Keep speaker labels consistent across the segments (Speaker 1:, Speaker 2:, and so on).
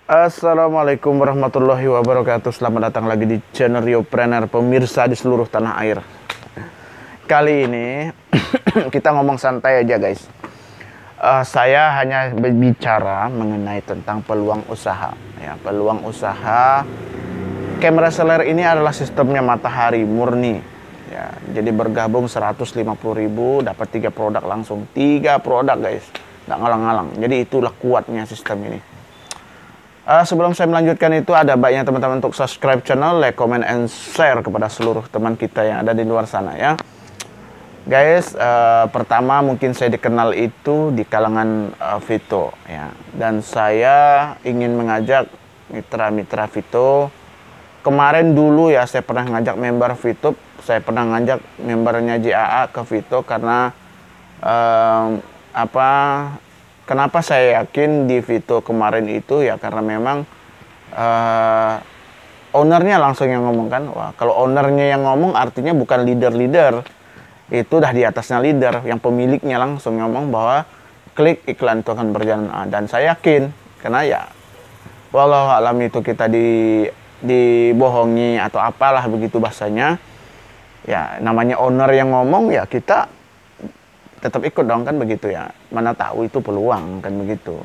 Speaker 1: Assalamualaikum warahmatullahi wabarakatuh. Selamat datang lagi di channel Riopreneur, pemirsa di seluruh tanah air. Kali ini kita ngomong santai aja guys. Saya hanya berbicara mengenai tentang peluang usaha. Ya, peluang usaha. Camera seller ini adalah sistemnya matahari murni. Ya, jadi bergabung 150.000 dapat 3 produk langsung. 3 produk guys, nggak ngalang-ngalang. Jadi itulah kuatnya sistem ini. Sebelum saya melanjutkan itu, ada baiknya teman-teman untuk subscribe channel, like, comment, and share kepada seluruh teman kita yang ada di luar sana ya. Guys, pertama mungkin saya dikenal itu di kalangan Vito ya. Dan saya ingin mengajak mitra-mitra Vito. Kemarin dulu ya saya pernah ngajak member Vito, saya pernah ngajak membernya JAA ke Vito karena kenapa saya yakin di Vito kemarin itu ya karena memang ownernya langsung yang ngomong kan. Wah, kalau ownernya yang ngomong artinya bukan leader-leader, itu udah di atasnya leader, yang pemiliknya langsung ngomong bahwa klik iklan itu akan berjalan. Dan saya yakin karena ya walau alam itu kita dibohongi atau apalah begitu bahasanya ya, namanya owner yang ngomong ya kita tetap ikut dong kan begitu ya, mana tahu itu peluang kan begitu.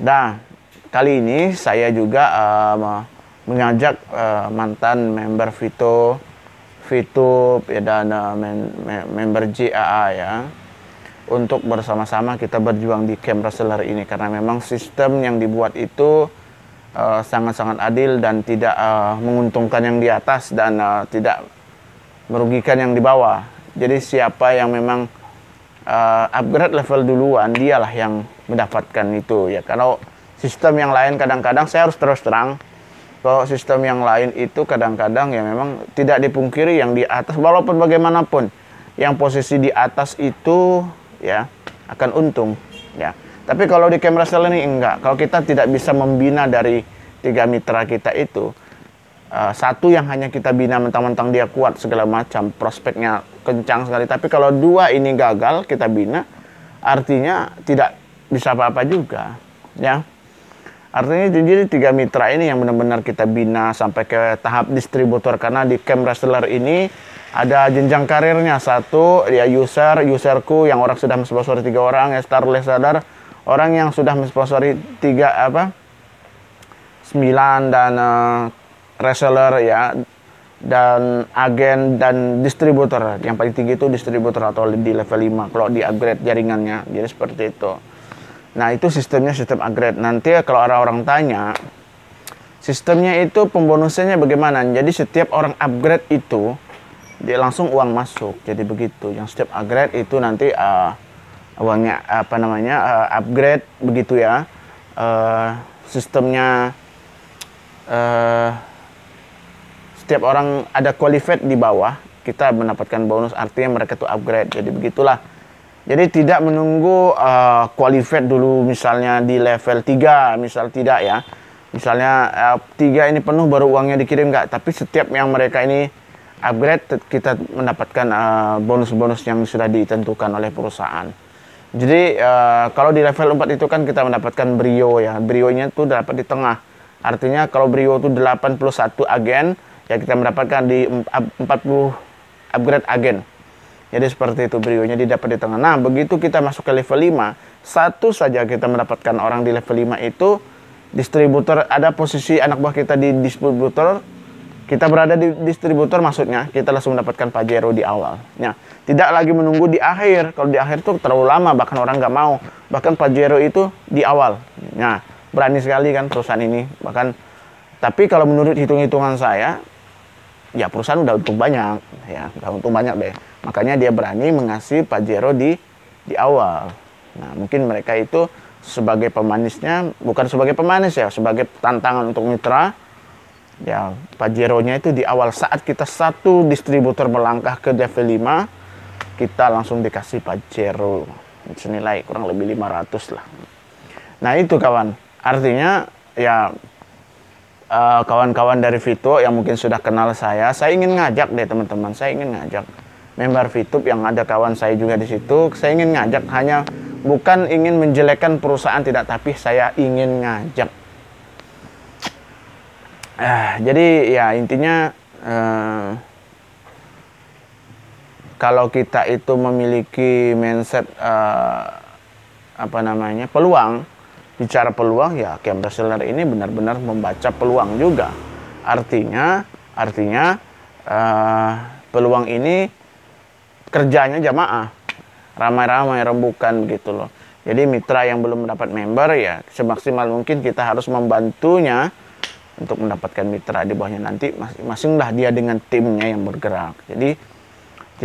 Speaker 1: Nah, kali ini saya juga mengajak mantan member Vito ya, dan member JAA ya, untuk bersama-sama kita berjuang di camera seller ini karena memang sistem yang dibuat itu sangat-sangat adil dan tidak menguntungkan yang di atas dan tidak merugikan yang di bawah. Jadi siapa yang memang upgrade level duluan, dialah yang mendapatkan itu ya. Kalau sistem yang lain kadang-kadang saya harus terus terang, kalau sistem yang lain itu kadang-kadang ya memang tidak dipungkiri yang di atas walaupun bagaimanapun yang posisi di atas itu ya akan untung ya. Tapi kalau di camera seller ini enggak. Kalau kita tidak bisa membina dari 3 mitra kita itu, satu yang hanya kita bina mentang-mentang dia kuat segala macam, prospeknya kencang sekali, tapi kalau 2 ini gagal kita bina, artinya tidak bisa apa-apa juga ya. Artinya jadi 3 mitra ini yang benar-benar kita bina sampai ke tahap distributor, karena di camera seller ini ada jenjang karirnya. Satu ya userku yang orang sudah mensponsori 3 orang ya, Starless Sadar, orang yang sudah mensponsori 9 dan reseller ya, dan agen dan distributor. Yang paling tinggi itu distributor atau di level 5 kalau di upgrade jaringannya. Jadi seperti itu. Nah, itu sistemnya sistem upgrade. Nanti kalau orang-orang tanya sistemnya itu pembonusannya bagaimana, jadi setiap orang upgrade itu dia langsung uang masuk. Jadi begitu. Yang setiap upgrade itu nanti uangnya upgrade begitu ya. Sistemnya setiap orang ada qualified di bawah, kita mendapatkan bonus, artinya mereka tuh upgrade. Jadi begitulah. Jadi tidak menunggu qualified dulu misalnya di level 3, misal tidak ya. Misalnya 3 ini penuh baru uangnya dikirim, enggak. Tapi setiap yang mereka ini upgrade, kita mendapatkan bonus-bonus yang sudah ditentukan oleh perusahaan. Jadi kalau di level 4 itu kan kita mendapatkan brio ya. Brionya tuh dapat di tengah. Artinya kalau brio itu 81 agen, ya kita mendapatkan di 40 upgrade agen. Jadi seperti itu, brionya didapat di tengah. Nah, begitu kita masuk ke level 5, satu saja kita mendapatkan orang di level 5 itu distributor. Ada posisi anak buah kita di distributor, kita berada di distributor, maksudnya kita langsung mendapatkan Pajero di awal. Nah, tidak lagi menunggu di akhir. Kalau di akhir tuh terlalu lama, bahkan orang nggak mau. Bahkan Pajero itu di awal. Nah, berani sekali kan perusahaan ini. Bahkan, tapi kalau menurut hitung-hitungan saya, ya perusahaan udah untung banyak ya, udah untung banyak deh. Makanya dia berani mengasih Pajero di awal. Nah, mungkin mereka itu sebagai pemanisnya, bukan sebagai pemanis ya, sebagai tantangan untuk mitra. Ya, Pajeronya itu di awal, saat kita satu distributor melangkah ke level 5, kita langsung dikasih Pajero senilai kurang lebih 500 lah. Nah, itu kawan. Artinya ya kawan-kawan dari Vito yang mungkin sudah kenal saya ingin ngajak deh teman-teman. Saya ingin ngajak member Vito yang ada kawan saya juga di situ. Saya ingin ngajak, hanya bukan ingin menjelekkan perusahaan tidak, tapi saya ingin ngajak Jadi ya intinya kalau kita itu memiliki mindset peluang, bicara peluang ya camp reseller ini benar-benar membaca peluang juga. Artinya peluang ini kerjanya jamaah, ramai-ramai, rembukan gitu loh. Jadi mitra yang belum mendapat member ya semaksimal mungkin kita harus membantunya untuk mendapatkan mitra di bawahnya. Nanti masing-masing lah dia dengan timnya yang bergerak. Jadi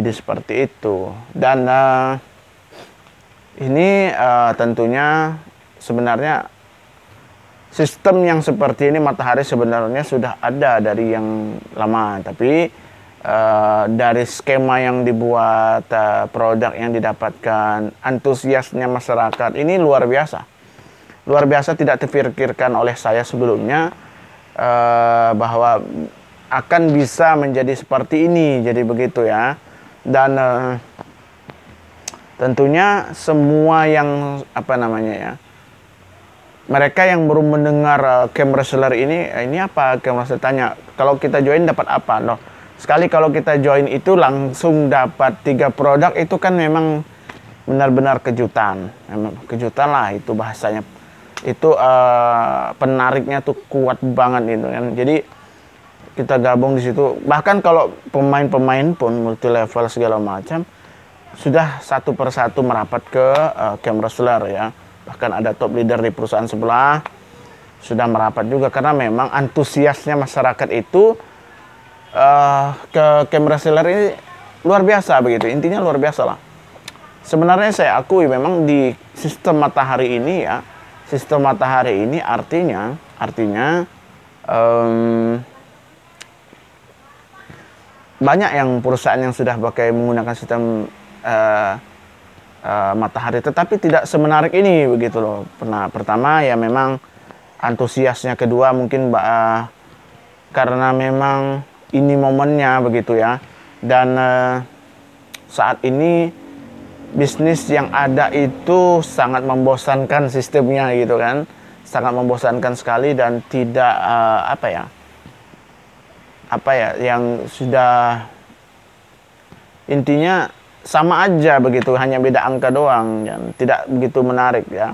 Speaker 1: seperti itu. Dan ini tentunya sebenarnya sistem yang seperti ini Matahari sebenarnya sudah ada dari yang lama, tapi dari skema yang dibuat, produk yang didapatkan, antusiasnya masyarakat ini luar biasa. Luar biasa, tidak terpikirkan oleh saya sebelumnya bahwa akan bisa menjadi seperti ini. Jadi begitu ya. Dan tentunya semua yang mereka yang baru mendengar camp reseller ini apa camp reseller, tanya kalau kita join dapat apa loh. Sekali kalau kita join itu langsung dapat 3 produk, itu kan memang benar-benar kejutan. Memang kejutan lah itu bahasanya. Itu penariknya tuh kuat banget itu kan. Jadi kita gabung di situ. Bahkan kalau pemain-pemain pun multi level segala macam sudah satu persatu merapat ke camp reseller ya. Bahkan ada top leader di perusahaan sebelah sudah merapat juga, karena memang antusiasnya masyarakat itu ke camp reseller ini luar biasa begitu. Intinya luar biasa lah. Sebenarnya saya akui memang di sistem Matahari ini ya, sistem Matahari ini artinya banyak yang perusahaan yang sudah pakai menggunakan sistem Matahari, tetapi tidak semenarik ini begitu loh. Pertama ya memang antusiasnya, kedua mungkin karena memang ini momennya begitu ya. Dan saat ini bisnis yang ada itu sangat membosankan sistemnya gitu kan, sangat membosankan sekali dan tidak yang sudah intinya sama aja begitu, hanya beda angka doang dan tidak begitu menarik ya.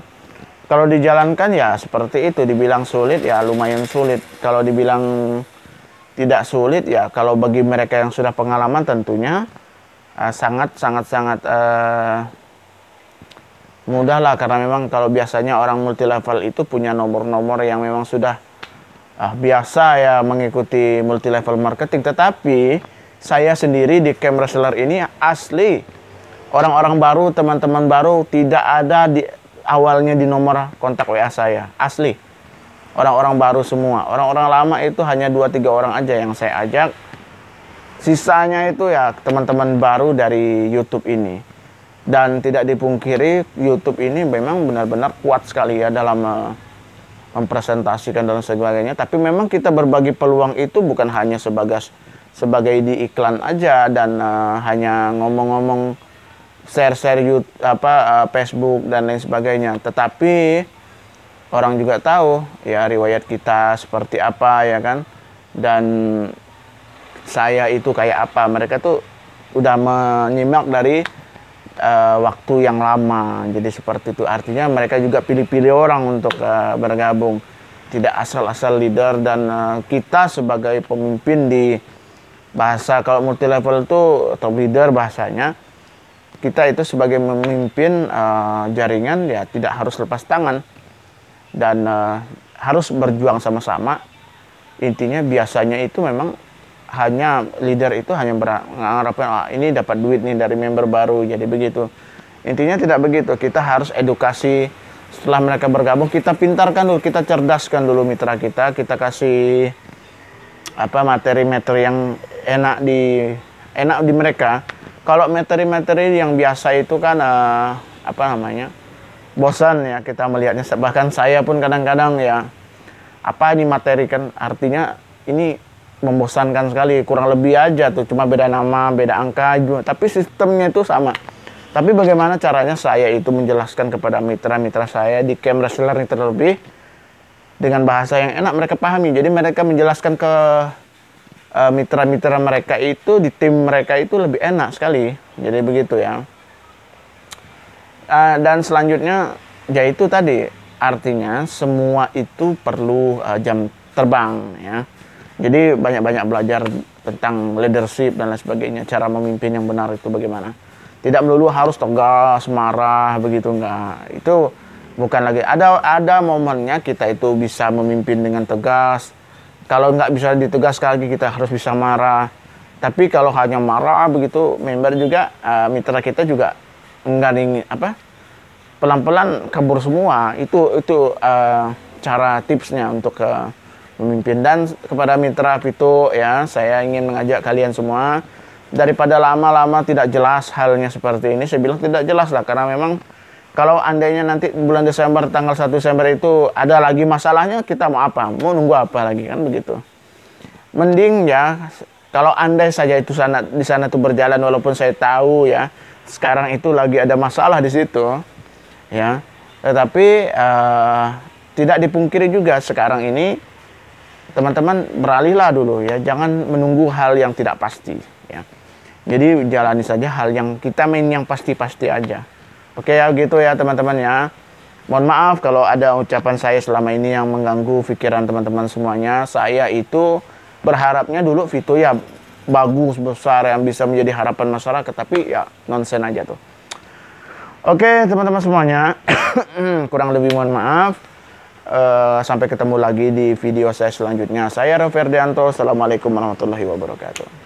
Speaker 1: Kalau dijalankan ya seperti itu, dibilang sulit ya lumayan sulit, kalau dibilang tidak sulit ya, kalau bagi mereka yang sudah pengalaman tentunya sangat mudah lah, karena memang kalau biasanya orang multi level itu punya nomor-nomor yang memang sudah biasa ya mengikuti multi level marketing. Tetapi saya sendiri di camp reseller ini asli orang-orang baru, teman-teman baru tidak ada di awalnya di nomor kontak WA saya, asli. Orang-orang baru semua. Orang-orang lama itu hanya 2-3 orang aja yang saya ajak. Sisanya itu ya teman-teman baru dari YouTube ini. Dan tidak dipungkiri YouTube ini memang benar-benar kuat sekali ya dalam mempresentasikan dan sebagainya. Tapi memang kita berbagi peluang itu bukan hanya sebagai di iklan aja dan hanya ngomong-ngomong share-share YouTube, Facebook dan lain sebagainya. Tetapi orang juga tahu ya riwayat kita seperti apa ya kan, dan saya itu kayak apa. Mereka tuh udah menyimak dari waktu yang lama, jadi seperti itu. Artinya mereka juga pilih-pilih orang untuk bergabung, tidak asal-asal leader. Dan kita sebagai pemimpin di bahasa, kalau multi level itu top leader bahasanya, kita itu sebagai memimpin jaringan ya tidak harus lepas tangan dan harus berjuang sama-sama. Intinya biasanya itu memang hanya leader itu hanya mengharapkan ini dapat duit nih dari member baru, jadi begitu. Intinya tidak begitu. Kita harus edukasi. Setelah mereka bergabung, kita pintarkan dulu, kita cerdaskan dulu mitra kita kasih materi-materi yang enak di mereka. Kalau materi-materi yang biasa itu kan bosan ya kita melihatnya. Bahkan saya pun kadang-kadang ya, apa ini materi kan, artinya ini membosankan sekali, kurang lebih aja tuh, cuma beda nama, beda angka juga, tapi sistemnya itu sama. Tapi bagaimana caranya saya itu menjelaskan kepada mitra-mitra saya di camp reseller ini terlebih, dengan bahasa yang enak mereka pahami. Jadi mereka menjelaskan ke mitra-mitra mereka itu di tim mereka itu lebih enak sekali. Jadi begitu ya. Dan selanjutnya yaitu tadi artinya semua itu perlu jam terbang ya. Jadi banyak-banyak belajar tentang leadership dan lain sebagainya, cara memimpin yang benar itu bagaimana. Tidak melulu harus tegas, marah begitu, enggak. Itu bukan lagi. Ada momennya kita itu bisa memimpin dengan tegas. Kalau nggak bisa ditegas lagi kita harus bisa marah. Tapi kalau hanya marah begitu, member juga mitra kita juga enggak pelan-pelan kabur semua. Itu cara tipsnya untuk memimpin. Dan kepada mitra Vito ya, saya ingin mengajak kalian semua, daripada lama-lama tidak jelas halnya seperti ini, saya bilang tidak jelas lah, karena memang kalau andainya nanti bulan Desember tanggal 1 Desember itu ada lagi masalahnya, kita mau apa? Mau nunggu apa lagi, kan begitu. Mending ya kalau andai saja itu di sana tuh berjalan, walaupun saya tahu ya sekarang itu lagi ada masalah di situ ya, tetapi tidak dipungkiri juga sekarang ini teman-teman beralihlah dulu ya, jangan menunggu hal yang tidak pasti ya. Jadi jalani saja hal yang kita main yang pasti-pasti aja. Oke ya gitu ya teman-teman ya. Mohon maaf kalau ada ucapan saya selama ini yang mengganggu pikiran teman-teman semuanya. Saya itu berharapnya dulu Vito ya bagus, besar, yang bisa menjadi harapan masyarakat, tapi ya nonsen aja tuh. Oke teman-teman semuanya, kurang lebih mohon maaf. Sampai ketemu lagi di video saya selanjutnya. Saya Roferdianto. Assalamualaikum warahmatullahi wabarakatuh.